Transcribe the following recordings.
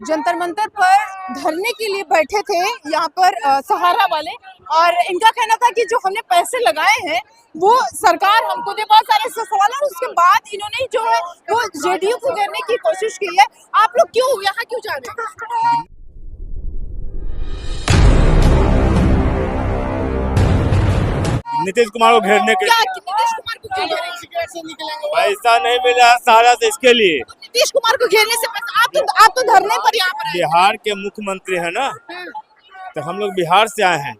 जंतर मंतर पर धरने के लिए बैठे थे यहाँ पर सहारा वाले। और इनका कहना था कि जो हमने पैसे लगाए हैं वो सरकार हमको दे, बहुत सारे सवाल। और उसके बाद इन्होंने जो है वो जेडीयू को घेरने की कोशिश की है। आप लोग क्यों यहाँ क्यों जा रहे हैं? नीतीश कुमार को घेरने के लिए। नीतीश कुमार को क्यों घेरेंगे? पैसा नहीं मिला सहारा से, इसके लिए। नीतीश कुमार को घेरने से आप तो धरने पर यहाँ पर बिहार के मुख्यमंत्री है ना, तो हम लोग बिहार से आए हैं।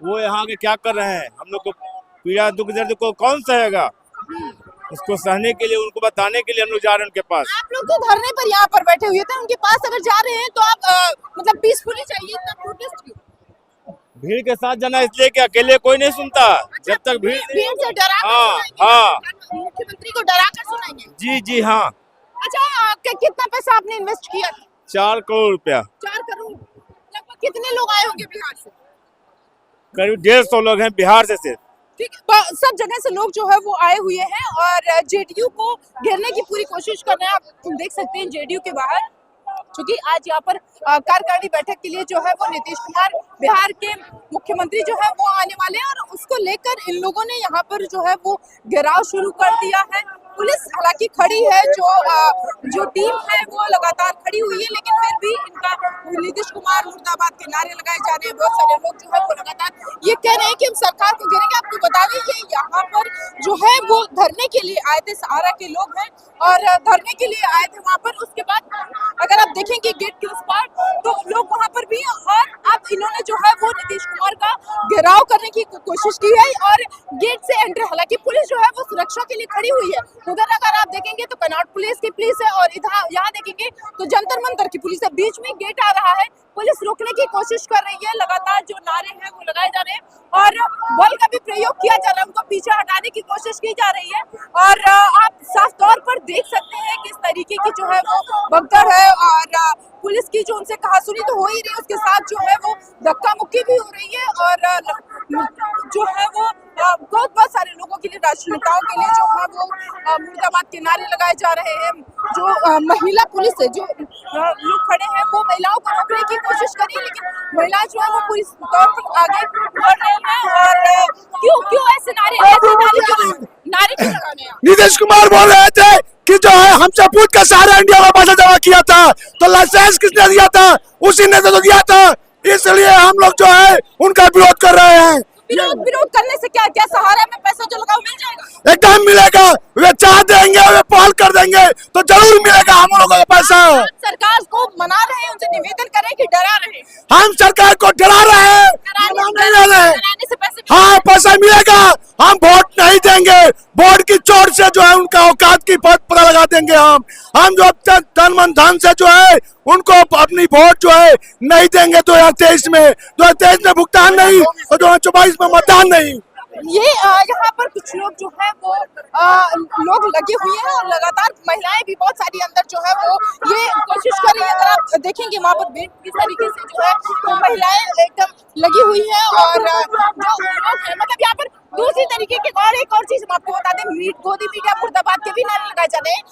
वो यहाँ के क्या कर रहे हैं, हम लोग को पीड़ा दुख दर्द को कौन सहेगा, उसको सहने के लिए, उनको बताने के लिए हम लोग जा रहे हैं उनके पास। आप लोग तो धरने पर यहाँ पर बैठे हुए थे, उनके पास अगर जा रहे हैं तो आप मतलब पीसफुली चाहिए, इतना प्रोटेस्ट क्यों? भीड़ के साथ जाना इसलिए कि अकेले कोई नहीं सुनता। जब तक भीड़ से डरा मुख्यमंत्री को डरा कर सुनाएंगे। जी हाँ। अच्छा, कितना पैसा आपने इन्वेस्ट किया? 4 करोड़ रुपया। 4 करोड़। लगभग कितने लोग आए होंगे बिहार से? करीब 150 लोग हैं बिहार से सिर्फ। ठीक है, सब जगह से लोग जो है वो आए हुए हैं और जेडीयू को घेरने की पूरी कोशिश कर रहे हैं। आप देख सकते हैं जेडीयू के बाहर, क्योंकि आज यहाँ पर कार्यकारिणी बैठक के लिए जो है वो नीतीश कुमार बिहार के मुख्यमंत्री जो है वो आने वाले हैं। और उसको लेकर इन लोगों ने यहाँ पर जो है वो घेराव शुरू कर दिया है। पुलिस हालांकि खड़ी है, जो टीम है वो लगातार खड़ी हुई है, लेकिन फिर भी इनका नीतीश कुमार मुर्दाबाद के नारे लगाए जा रहे हैं। बहुत सारे लोग जो है वो लगातार ये कह रहे हैं कि हम सरकार को घेरेंगे। आपको बता दें ये यहाँ पर जो है वो धरने के लिए आए थे, सहारा के लोग हैं और धरने के लिए आए थे वहाँ पर। उसके बाद अगर आप देखेंगे गेट के उस पार तो लोग वहाँ पर भी, और अब इन्होंने जो है वो नीतीश कुमार का घेराव करने की कोशिश की है और गेट से एंट्री, हालांकि पुलिस जो है वो सुरक्षा के लिए खड़ी हुई है। उधर अगर आप देखेंगे तो कनॉट पुलिस की पुलिस है और इधर यहाँ देखेंगे तो जंतर मंतर की पुलिस है। बीच में गेट आ रहा है, पुलिस रोकने की कोशिश कर रही है। लगातार जो नारे हैं वो लगाए जा रहे हैं और बल का भी प्रयोग किया जा रहा है, उनको पीछे हटाने की कोशिश की जा रही है। और आप साफ तौर पर देख सकते हैं किस तरीके की जो है वो भगदड़ है और पुलिस की जो उनसे कहासुनी तो हो ही रही है, उसके साथ जो है वो धक्का मुक्की भी हो रही है। और जो है वो बहुत सारे लोगों के लिए, राजनेताओं के लिए जो है वो मुर्दाबाद के नारे लगाए जा रहे हैं। जो महिला पुलिस है, जो लोग खड़े हैं वो महिलाओं को रोकने की कोशिश कर रही है, लेकिन महिलाएं जो है वो पूरी तौर पर आगे बढ़ रही हैं। और क्यों ऐसे नारे क्यों लगाने हैं? नीतीश कुमार बोल रहे थे कि जो है हमसे पूछ कर सारा इंडिया में पैसा जमा किया था, तो लाइसेंस किसने दिया था? उसी ने तो दिया था। इसलिए हम लोग जो है उनका विरोध कर रहे हैं। विरोध करने से क्या सहारा में पैसा जो लगा मिल जाएगा? एकदम मिलेगा। वे चाह देंगे, वे पहल कर देंगे तो जरूर मिलेगा हम लोगों को पैसा। सरकार को मना रहे हैं, उनसे निवेदन करें कि डरा रहे? हम सरकार को डरा रहे हैं, डराने से पैसे हाँ पैसा मिलेगा। हम वोट नहीं देंगे, वोट की चोट से जो है उनका औकात की पता लगा देंगे। हम जो तन मन धन से जो है उनको अपनी वोट जो है नहीं देंगे। 2023 में भुगतान नहीं और 2024 में मतदान नहीं। ये यहाँ पर कुछ लोग जो है वो लोग लगे हुए हैं और लगातार महिलाएं भी बहुत सारी अंदर जो है वो ये कोशिश कर रही है। अगर आप देखेंगे वहाँ पर भीड़ किस तरीके से जो है तो महिलाएं एकदम लगी हुई है। और जो लोग हैं, मतलब यहाँ पर दूसरी तरीके के और एक और चीज हम आपको बता दें, गोदी मीडिया मुर्दाबाद के भी नारे लगाए जा रहे हैं।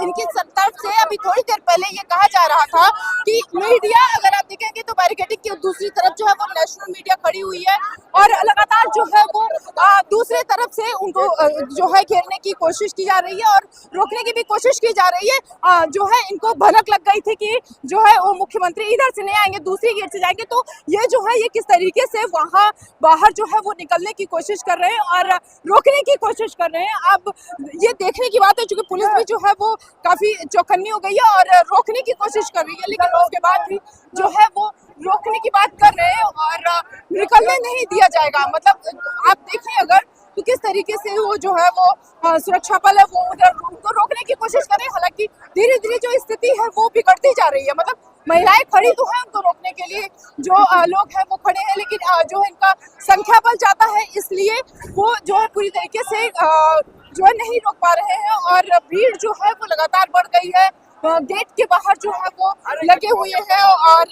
इनकी तरफ से अभी थोड़ी देर पहले ये कहा जा रहा था कि मीडिया, अगर आप देखेंगे तो बैरिकेडिंग की दूसरी तरफ जो है वो नेशनल मीडिया खड़ी हुई है और लगातार जो है वो दूसरे तरफ से उनको जो है घेरने की कोशिश की जा रही है और रोकने की भी कोशिश की जा रही है। जो है इनको भनक लग गई थी कि जो है वो मुख्यमंत्री इधर से नहीं आएंगे, दूसरी गेट से जाएंगे। तो ये जो है ये किस तरीके से वहाँ बाहर जो है वो निकलने की कोशिश कर रहे हैं और रोकने की कोशिश कर रहे हैं। अब ये देखने की बात है, चूंकि पुलिस भी जो है वो काफी चौकन्नी हो गई है और रोकने की कोशिश कर रही है, लेकिन उसके बाद भी जो है वो रोकने की बात कर रहे हैं और निकलने नहीं दिया जाएगा। मतलब आप देखें अगर तो किस तरीके से वो जो है वो सुरक्षा बल है वो उधर उनको रोकने की कोशिश कर रहे हैं। हालांकि धीरे धीरे जो स्थिति है वो बिगड़ती जा रही है। मतलब महिलाएं खड़ी तो हैं, उनको रोकने के लिए जो लोग हैं वो खड़े हैं, लेकिन जो है इनका संख्या बल ज्यादा है, इसलिए वो जो है पूरी तरीके से जो है नहीं रोक पा रहे हैं। और भीड़ जो है वो लगातार बढ़ गई है, गेट के बाहर जो है वो लगे हुए हैं और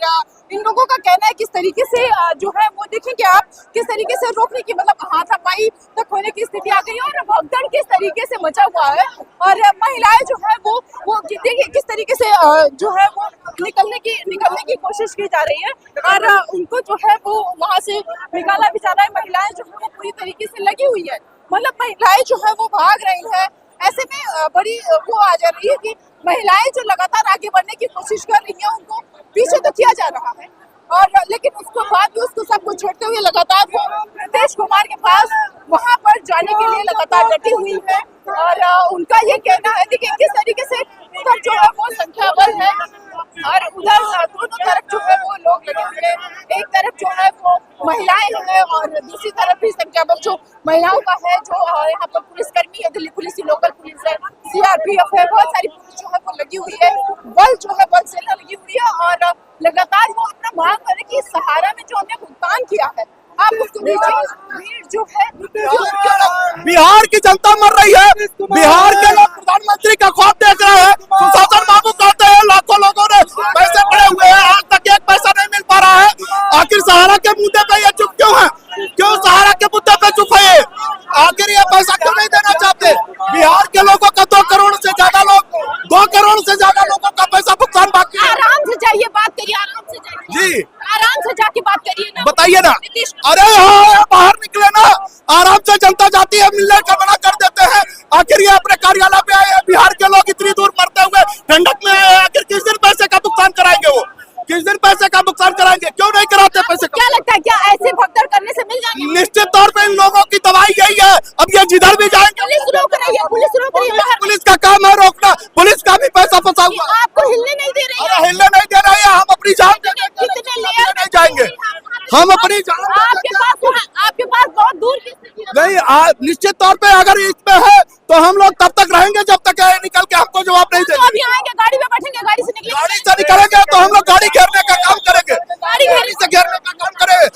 इन लोगों का कहना है किस तरीके से जो है वो देखेंगे आप किस तरीके से रोकने की मतलब हाथापाई तक होने की स्थिति आ गई है और भगदड़ किस तरीके से मचा हुआ है और महिलाएं जो है वो देखिए किस तरीके से जो है वो निकलने की कोशिश की जा रही है और उनको जो है वो वहां से निकाला भी जा रहा है। महिलाएं जो है वो पूरी तरीके से लगी हुई है, मतलब महिलाएं जो है वो भाग रही है। ऐसे में बड़ी वो आ जा रही है कि महिलाएं जो लगातार आगे बढ़ने की कोशिश कर रही है उनको पीछे तो किया जा रहा है और लेकिन उसके बाद भी उसको सब कुछ छोड़ते हुए लगातार वो नीतीश कुमार के पास वहां पर जाने के लिए लगातार डटी हुई है और उनका ये कहना है कि किस तरीके से उधर जो है वो संख्याबल है और उधर दोनों तरफ जो है वो लोग लगे हुए हैं। एक तरफ जो है वो महिलाएं हैं और दूसरी तरफ भी संख्याबल जो महिलाओं का है, जो यहाँ पर पुलिसकर्मी है, दिल्ली पुलिस की लोकल पुलिस है, सीआरपीएफ है, बहुत सारी पुलिस जो है वो लगी हुई है, बल जो है बल सेना लगी हुई है और लगातार वो अपना मांग करे कि सहारा में जो हमने भुगतान किया है आप उसको दीजिए। भीड़ जो है बिहार की जनता मर रही है, बिहार के लोग प्रधानमंत्री का ख्वाब देख रहे हैं, सुशासन बाबू कहते हैं लाखों लोगों ने पैसे पड़े हुए हैं, आज तक एक पैसा नहीं मिल पा रहा है। आखिर सहारा के मुद्दे पे ये चुप क्यों है? क्यों सहारा के मुद्दे पे चुप है? आखिर ये पैसा क्यों नहीं देना चाहते? बिहार के लोगों का 2 करोड़ से ज्यादा लोगों का पैसा भुगतान बाकी है। आराम से जाइए, बात करिए, आराम से जाइए जी आराम से जाके बात करिए ना, बताइए ना। अरे हाँ बाहर निकले ना, आराम से जनता जाती है, मिलने का मना कर देते हैं। आखिर ये अपने कार्यालय पे आए हैं, बिहार के लोग इतनी दूर मरते हुए ठंडक में आए हैं, आखिर किस दिन पैसे का भुगतान कराएंगे? वो किस दिन पैसे का भुगतान कराएंगे? क्यों नहीं कराते पैसे का? क्या लगता है क्या ऐसे भगदड़ करने से मिल जाएंगे? निश्चित तौर पे इन लोगों की दवाई यही है। अब ये जिधर भी जाएंगे पुलिस रोक रही है, पुलिस रोक रही है बाहर। पुलिस का काम है रोकना, पुलिस का भी पैसा फंसा हुआ है। आपको हिलने नहीं दे रही है। अरे हिलने नहीं दे रही है, हम अपनी जान कितने लेयर नहीं जाएंगे, हम अपनी जान आपके पास बहुत दूर की स्थिति है। नहीं। निश्चित तौर पे अगर इसमें है तो हम लोग तब तक रहेंगे जब तक ये निकल के हमको जवाब नहीं तो देंगे। अभी आएंगे, गाड़ी में बैठेंगे, गाड़ी से निकलेंगे, गाड़ी से निकलेंगे तो हम लोग गाड़ी घेरने का काम करेंगे, गाड़ी से घेरने का काम करेंगे।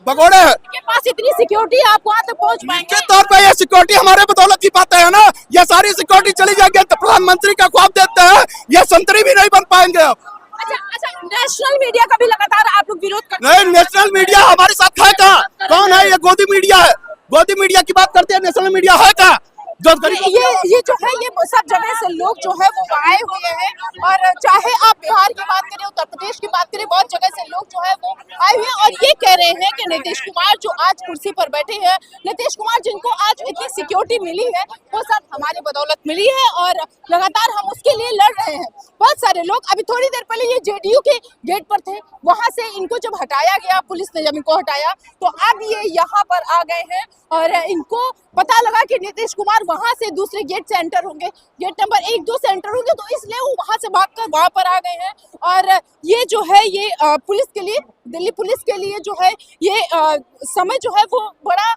भगोड़े है के पास इतनी सिक्योरिटी है, आप वहाँ तक पहुँच पाएंगे? निश्चित तौर पे ये सिक्योरिटी हमारे बदौलत की बात है ना। ये सारी सिक्योरिटी चली जाएगी तो प्रधानमंत्री का ख्वाब देते हैं, ये संतरी भी नहीं बन पाएंगे अब। अच्छा, नेशनल मीडिया का भी लगातार आप लोग विरोध करते हैं? नहीं, नेशनल मीडिया हमारे साथ है कहाँ? कौन है? ये गोदी मीडिया है, गोदी मीडिया की बात करते हैं, नेशनल मीडिया है कहाँ? ये जो है ये सब जगह से लोग जो है वो आए हुए हैं और चाहे आप बिहार की बात करें, उत्तर प्रदेश की बात करें, बहुत जगह से लोग जो है वो आए हुए हैं और ये कह रहे हैं कि नीतीश कुमार जो आज कुर्सी पर बैठे हैं, नीतीश कुमार जिनको आज इतनी सिक्योरिटी मिली है वो सब हमारे बदौलत मिली है और लगातार हम उसके लिए लड़ रहे हैं। बहुत सारे लोग अभी थोड़ी देर पहले ये जेडीयू के गेट पर थे, वहां से इनको जब हटाया गया, पुलिस ने जब इनको हटाया तो अब ये यहाँ पर आ गए हैं और इनको पता लगा कि नीतीश कुमार वहां से दूसरे गेट से एंटर होंगे, गेट नंबर 1-2 से एंटर होंगे, तो इसलिए वो वहां से भागकर वहां पर आ गए हैं और ये जो है ये पुलिस के लिए, दिल्ली पुलिस के लिए जो है ये समय जो है वो बड़ा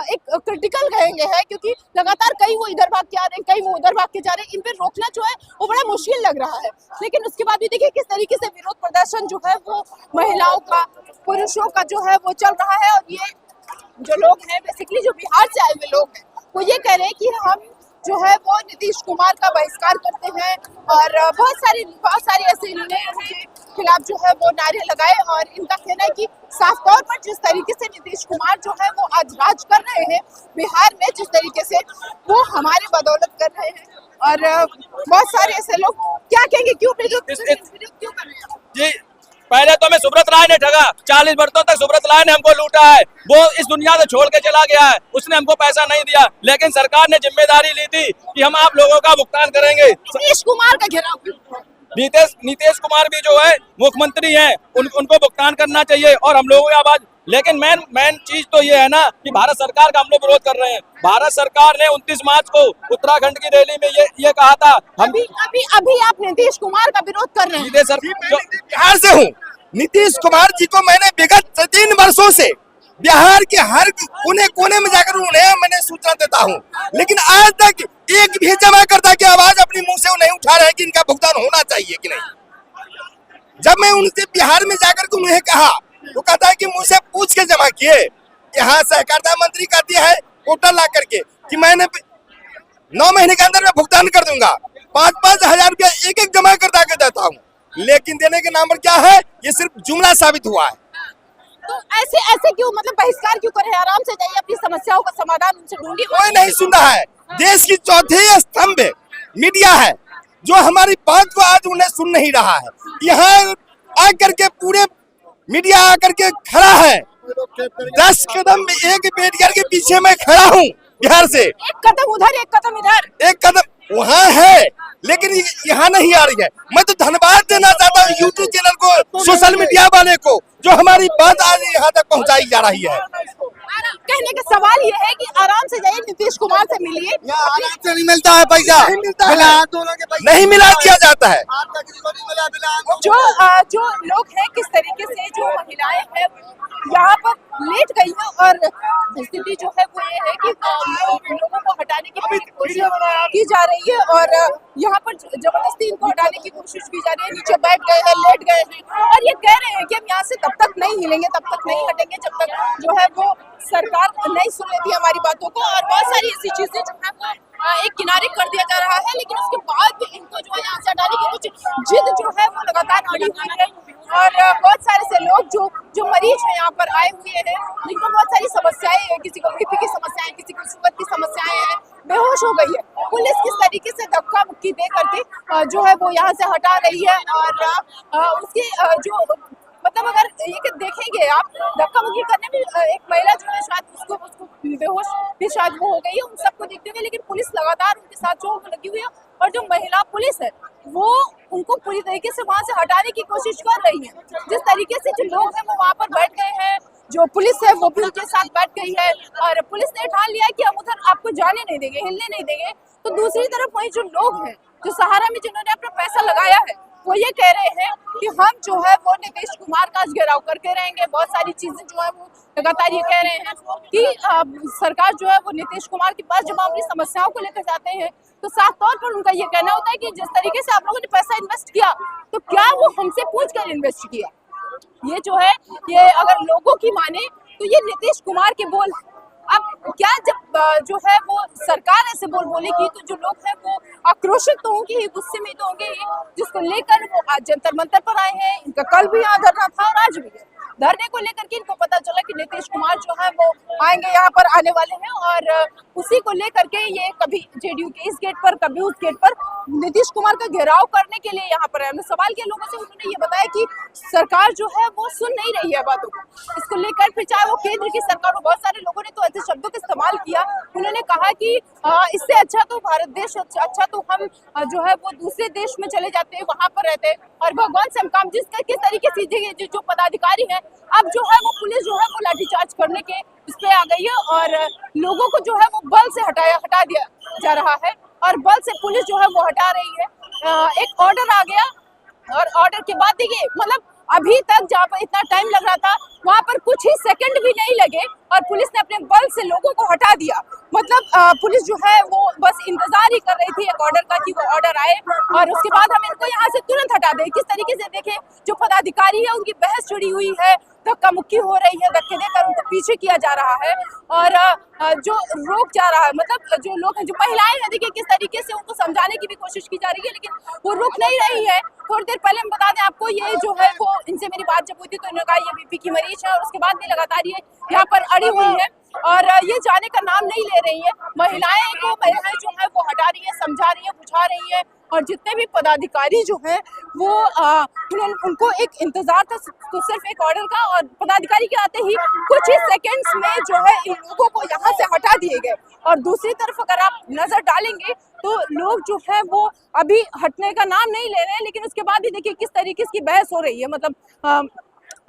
एक क्रिटिकल कहेंगे है, क्योंकि लगातार कहीं वो इधर भाग के आ रहे हैं, कहीं वो उधर भाग के जा रहे हैं, इन पे रोकना जो है वो बड़ा मुश्किल लग रहा है। लेकिन उसके बाद भी देखिए किस तरीके से विरोध प्रदर्शन जो है वो महिलाओं का, पुरुषों का जो है वो चल रहा है और ये जो लोग हैं बेसिकली जो बिहार से आए हुए लोग हैं वो ये कह रहे हैं कि हम जो है वो नीतीश कुमार का बहिष्कार करते हैं और बहुत सारे ऐसे इन्होंने उनके खिलाफ जो है वो नारे लगाए और इनका कहना है कि साफ तौर पर जिस तरीके से नीतीश कुमार जो है वो आज राज कर रहे हैं बिहार में, जिस तरीके से वो हमारे बदौलत कर रहे हैं और बहुत सारे ऐसे लोग क्या कहेंगे, क्यों विरोध क्यों कर रहे हैं? जी, पहले तो हमें सुब्रत राय ने ठगा, 40 वर्षों तक सुब्रत राय ने हमको लूटा है, वो इस दुनिया से छोड़ के चला गया है, उसने हमको पैसा नहीं दिया, लेकिन सरकार ने जिम्मेदारी ली थी कि हम आप लोगों का भुगतान करेंगे। नीतीश कुमार का घेराव, नीतीश कुमार भी जो है मुख्यमंत्री हैं, उनको भुगतान करना चाहिए और हम लोगों की आवाज। लेकिन मेन चीज तो ये है ना कि भारत सरकार का हम लोग विरोध कर रहे हैं। भारत सरकार ने 29 मार्च को उत्तराखंड की रैली में ये कहा था, हम अभी आप नीतीश कुमार का विरोध कर रहे हैं। बिहार से हूँ, नीतीश कुमार जी को मैंने विगत 3 वर्षों से बिहार के हर कोने में जाकर उन्हें मैंने सूचना देता हूँ, लेकिन आज तक एक भी जमा करता की आवाज अपनी मुंह से वो नहीं उठा रहे कि इनका भुगतान होना चाहिए कि नहीं। जब मैं उनसे बिहार में जाकर के उन्हें कहा तो कहता है कि मुझसे पूछ के जमा किए। यहाँ सहकारिता मंत्री कहती है पोर्टल ला करके कि मैंने 9 महीने के अंदर में भुगतान कर दूंगा, 5-5 हजार रुपया एक जमा करता के देता हूँ। लेकिन देने के नाम पर क्या है, ये सिर्फ जुमला साबित हुआ है। तो ऐसे ऐसे क्यों, मतलब बहिष्कार क्यों करे? आराम से जाइए, अपनी समस्याओं का समाधान उनसे ढूंढिए। कोई नहीं सुन रहा है। देश की चौथी स्तंभ मीडिया है, जो हमारी बात को आज उन्हें सुन नहीं रहा है। यहाँ आकर के पूरे मीडिया आकर के खड़ा है, 10 कदम एक बेटियार के पीछे मैं खड़ा हूँ बिहार से। एक कदम उधर, एक कदम इधर, एक कदम वहाँ है, लेकिन यहाँ नहीं आ रही है। मैं तो धन्यवाद देना चाहता हूँ यूट्यूब चैनल को, सोशल मीडिया वाले को, जो हमारी बात आज यहाँ तक पहुँचाई जा रही है। कहने का सवाल ये है कि आराम से जाइए, नीतीश कुमार से मिलिए। आराम से नहीं मिलता है पैसा, नहीं मिला दिया जाता है। जो लोग हैं, किस तरीके से जो महिलाएं हैं यहाँ पर लेट गई है, और स्थिति जो है वो ये है कि लोगों को हटाने की कोशिश की जा रही है, और यहाँ पर जबरदस्ती इनको हटाने की कोशिश की जा रही है। नीचे बैठ गए हैं, लेट गए हैं, और ये कह रहे हैं कि हम यहाँ से तब तक नहीं हिलेंगे, तब तक नहीं हटेंगे जब तक जो है वो सरकार नहीं सुन लेती हमारी बातों को। और बहुत सारी ऐसी चीजें जो है वो एक किनारे कर दिया जा रहा है, लेकिन उसके बाद भी इनको जो है यहाँ से हटाने की कुछ जिद जो है वो लगातार अड़ी हुई है। और बहुत सारे से लोग जो मरीज हैं यहाँ पर आए हुए हैं, जिनको बहुत सारी समस्याएं हैं, किसी को बीपी की समस्याएं, किसी को शुगर की समस्याएं हैं, बेहोश हो गई है। पुलिस किस तरीके से धक्का मुक्की दे करके जो है वो यहाँ से हटा रही है, और उसकी जो मतलब अगर ये देखेंगे आप, धक्का मुक्की करने में एक महिला जो है शायद उसको बेहोश भी शायद वो हो गई है, उन सबको देखते हुए, लेकिन पुलिस लगातार उनके साथ जो लगी हुई है, और जो महिला पुलिस है वो उनको पूरी तरीके से वहां से हटाने की कोशिश कर रही है। जिस तरीके से जो लोग हैं वो वहां पर बैठ गए हैं, जो पुलिस है वो भी उनके साथ बैठ गई है, और पुलिस ने ठान लिया है कि हम उधर आपको जाने नहीं देंगे, हिलने नहीं देंगे। तो दूसरी तरफ वही जो लोग हैं, जो सहारा में जिन्होंने अपना पैसा लगाया है, वो ये कह रहे हैं कि हम जो है वो नीतीश कुमार का घेराव करके रहेंगे। बहुत सारी चीजें जो है वो लगातार ये कह रहे हैं कि सरकार जो है वो नीतीश कुमार के पास जब हम अपनी समस्याओं को लेकर जाते हैं, तो साफ तौर पर उनका ये कहना होता है कि जिस तरीके से आप लोगों ने पैसा इन्वेस्ट किया, तो क्या वो हमसे पूछ कर इन्वेस्ट किया? ये जो है, ये अगर लोगों की माने तो ये नीतीश कुमार के बोल। अब क्या जब जो है वो सरकार ऐसे बोलेगी, तो जो लोग हैं वो आक्रोशित तो होंगे ही, गुस्से में तो होंगे ही, जिसको लेकर वो आज जंतर मंतर पर आए हैं। इनका कल भी यहाँ धरना था और आज भी है। धरने को लेकर के इनको पता चला कि नीतीश कुमार जो है वो आएंगे, यहाँ पर आने वाले हैं, और उसी को लेकर के ये कभी जेडीयू के इस गेट पर, कभी उस गेट पर नीतीश कुमार का घेराव करने के लिए यहाँ पर है। सवाल किया लोगों से, उन्होंने ये बताया कि सरकार जो है वो सुन नहीं रही है बातों को। इसको लेकर फिर चाहे वो केंद्र की सरकार हो, बहुत सारे लोगों ने तो ऐसे शब्दों का इस्तेमाल किया। उन्होंने कहा कि इससे अच्छा तो भारत देश, अच्छा तो हम जो है वो दूसरे देश में चले जाते हैं, वहां पर रहते हैं, और भगवान से हम काम। किस तरीके से जो पदाधिकारी है, अब जो है वो पुलिस जो है वो लाठीचार्ज करने के इस पे आ गई है, और लोगों को जो है वो बल से हटा दिया जा रहा है, और बल से पुलिस जो है वो हटा रही है। एक ऑर्डर आ गया, और ऑर्डर के बाद देखिए, मतलब अभी तक जहाँ पर इतना टाइम लग रहा था, वहाँ पर कुछ ही सेकंड भी नहीं लगे, और पुलिस ने अपने बल से लोगों को हटा दिया। मतलब पुलिस जो है वो बस इंतजार ही कर रही थी एक ऑर्डर का, कि वो ऑर्डर आए और उसके बाद हम इनको यहाँ से तुरंत हटा दें। किस तरीके से देखें, जो पदाधिकारी है उनकी बहस जुड़ी हुई है, धक्का मुक्की हो रही है, धक्के देकर उनको पीछे किया जा रहा है, और जो रोक जा रहा है, मतलब जो लोग हैं, जो महिलाएं हैं, देखिए किस तरीके से उनको समझाने की भी कोशिश की जा रही है, लेकिन वो रुक नहीं रही है। थोड़ी देर पहले हम बता दें आपको, ये जो है वो इनसे मेरी बात जब हुई थी तो इन्होंने कहा ये बीपी की मरीज है, और उसके बाद भी लगातार ये यहाँ पर अड़ी हुई है, और ये जाने का नाम नहीं ले रही है। महिलाएं जो है वो हटा रही है, समझा रही है, बुझा रही है, और जितने भी पदाधिकारी जो है वो उनको एक इंतजार था तो सिर्फ एक ऑर्डर का, और पदाधिकारी के आते ही कुछ ही सेकंड्स में जो है इन लोगों को यहाँ से हटा दिए गए। और दूसरी तरफ अगर आप नजर डालेंगे तो लोग जो है वो अभी हटने का नाम नहीं ले रहे हैं, लेकिन उसके बाद ही देखिए किस तरीके की बहस हो रही है। मतलब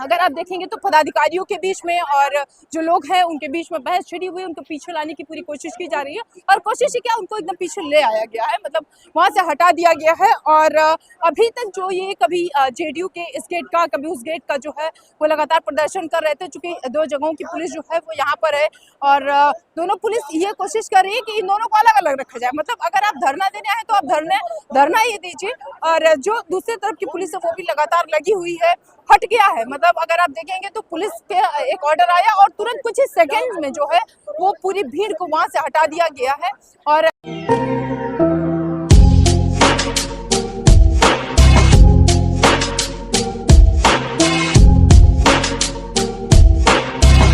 अगर आप देखेंगे तो पदाधिकारियों के बीच में और जो लोग हैं उनके बीच में बहस छिड़ी हुई, उनको पीछे लाने की पूरी कोशिश की जा रही है, और कोशिश ही क्या, उनको एकदम पीछे ले आया गया है, मतलब वहां से हटा दिया गया है। और अभी तक जो ये कभी जेडीयू के इस गेट का, कभी उस गेट का जो है वो लगातार प्रदर्शन कर रहे थे, चूंकि दो जगहों की पुलिस जो है वो यहाँ पर है, और दोनों पुलिस ये कोशिश कर रही है कि इन दोनों को अलग अलग रखा जाए। मतलब अगर आप धरना देने आए तो आप धरना ही दीजिए, और जो दूसरी तरफ की पुलिस है वो भी लगातार लगी हुई है, हट गया है। मतलब अगर आप देखेंगे तो पुलिस के एक ऑर्डर आया और तुरंत कुछ ही सेकंड में जो है वो पूरी भीड़ को वहां से हटा दिया गया है। और